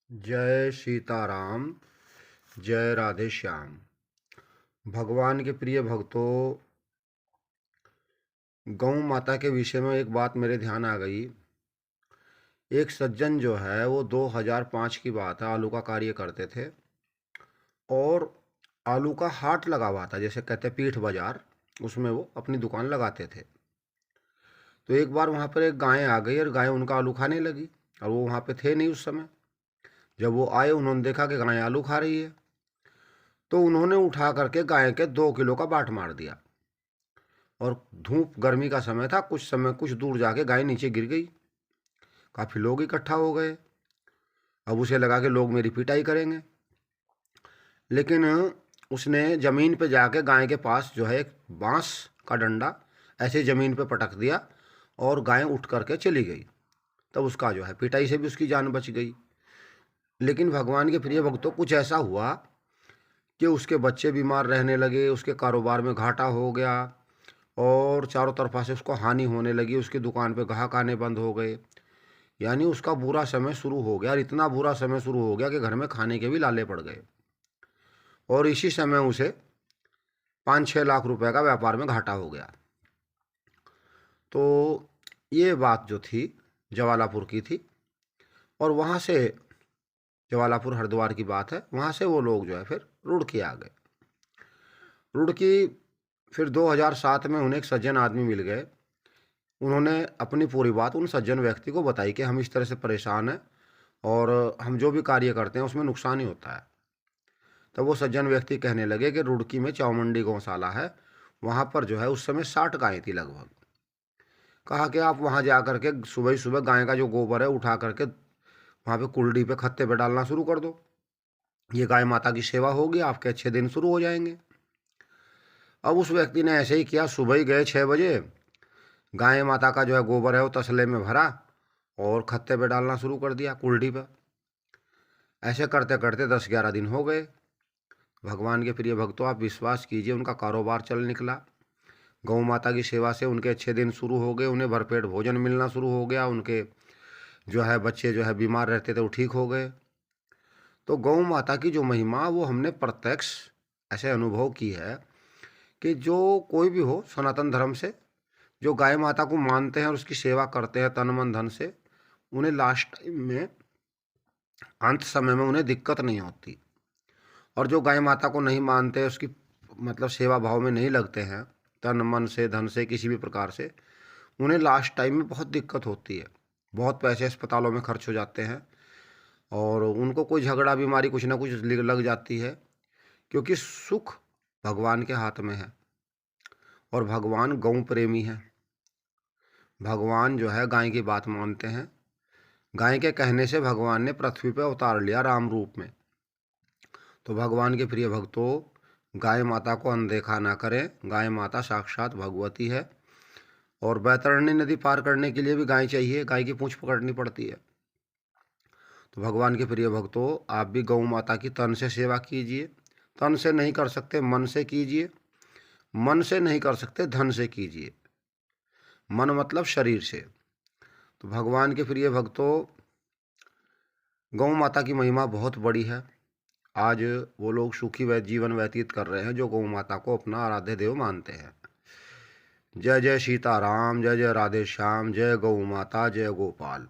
जय सीताराम। जय राधे श्याम। भगवान के प्रिय भक्तों, गौ माता के विषय में एक बात मेरे ध्यान आ गई। एक सज्जन जो है वो 2005 की बात है, आलू का कार्य करते थे और आलू का हाट लगा हुआ था, जैसे कहते हैं पीठ बाजार, उसमें वो अपनी दुकान लगाते थे। तो एक बार वहाँ पर एक गाय आ गई और गाय उनका आलू खाने लगी और वो वहाँ पे थे नहीं उस समय। जब वो आए उन्होंने देखा कि गाय आलू खा रही है, तो उन्होंने उठा करके गाय के 2 किलो का बाट मार दिया और धूप गर्मी का समय था, कुछ दूर जाके गाय नीचे गिर गई। काफ़ी लोग इकट्ठा हो गए। अब उसे लगा कि लोग मेरी पिटाई करेंगे, लेकिन उसने ज़मीन पे जाके गाय के पास जो है एक बांस का डंडा ऐसे ज़मीन पे पटक दिया और गाय उठ करके चली गई। तब उसका जो है पिटाई से भी उसकी जान बच गई। लेकिन भगवान के प्रिय भक्तों, कुछ ऐसा हुआ कि उसके बच्चे बीमार रहने लगे, उसके कारोबार में घाटा हो गया और चारों तरफा से उसको हानि होने लगी। उसकी दुकान पे ग्राहक आने बंद हो गए, यानी उसका बुरा समय शुरू हो गया। और इतना बुरा समय शुरू हो गया कि घर में खाने के भी लाले पड़ गए और इसी समय उसे 5-6 लाख रुपए का व्यापार में घाटा हो गया। तो ये बात जो थी जवालापुर की थी और वहाँ से, जवालापुर हरिद्वार की बात है, वहाँ से वो लोग जो है फिर रुड़की आ गए। रुड़की फिर 2007 में उन्हें एक सज्जन आदमी मिल गए। उन्होंने अपनी पूरी बात उन सज्जन व्यक्ति को बताई कि हम इस तरह से परेशान हैं और हम जो भी कार्य करते हैं उसमें नुकसान ही होता है। तब वो सज्जन व्यक्ति कहने लगे कि रुड़की में चामुंडी गौशाला है, वहाँ पर जो है उस समय 60 गायें थी लगभग। कहा कि आप वहाँ जा करके सुबह ही सुबह गाय का जो गोबर है उठा करके वहाँ पे कुल्डी पे खत्ते पे डालना शुरू कर दो। ये गाय माता की सेवा होगी, आपके अच्छे दिन शुरू हो जाएंगे। अब उस व्यक्ति ने ऐसे ही किया। सुबह ही गए 6 बजे, गाय माता का जो है गोबर है वो तसले में भरा और खत्ते पे डालना शुरू कर दिया, कुल्डी पे। ऐसे करते करते 10-11 दिन हो गए। भगवान के प्रिय भक्तों, आप विश्वास कीजिए, उनका कारोबार चल निकला। गौ माता की सेवा से उनके अच्छे दिन शुरू हो गए, उन्हें भरपेट भोजन मिलना शुरू हो गया। उनके जो है बच्चे जो है बीमार रहते थे वो ठीक हो गए। तो गौ माता की जो महिमा वो हमने प्रत्यक्ष ऐसे अनुभव की है कि जो कोई भी हो सनातन धर्म से, जो गाय माता को मानते हैं और उसकी सेवा करते हैं तन मन धन से, उन्हें लास्ट टाइम में, अंत समय में उन्हें दिक्कत नहीं होती। और जो गाय माता को नहीं मानते, उसकी मतलब सेवा भाव में नहीं लगते हैं तन मन से धन से किसी भी प्रकार से, उन्हें लास्ट टाइम में बहुत दिक्कत होती है। बहुत पैसे अस्पतालों में खर्च हो जाते हैं और उनको कोई झगड़ा बीमारी कुछ ना कुछ लग जाती है, क्योंकि सुख भगवान के हाथ में है और भगवान गौ प्रेमी है। भगवान जो है गाय की बात मानते हैं। गाय के कहने से भगवान ने पृथ्वी पर उतार लिया राम रूप में। तो भगवान के प्रिय भक्तों, गाय माता को अनदेखा ना करें। गाय माता साक्षात भगवती है और बैतरणी नदी पार करने के लिए भी गाय चाहिए, गाय की पूंछ पकड़नी पड़ती है। तो भगवान के प्रिय भक्तों, आप भी गौ माता की तन से सेवा कीजिए। तन से नहीं कर सकते, मन से कीजिए। मन से नहीं कर सकते, धन से कीजिए। मन मतलब शरीर से। तो भगवान के प्रिय भक्तों, गौ माता की महिमा बहुत बड़ी है। आज वो लोग सुखी जीवन व्यतीत कर रहे हैं जो गौ माता को अपना आराध्य देव मानते हैं। जय जय सीताराम, जय जय राधे श्याम, जय गौ माता, जय गोपाल।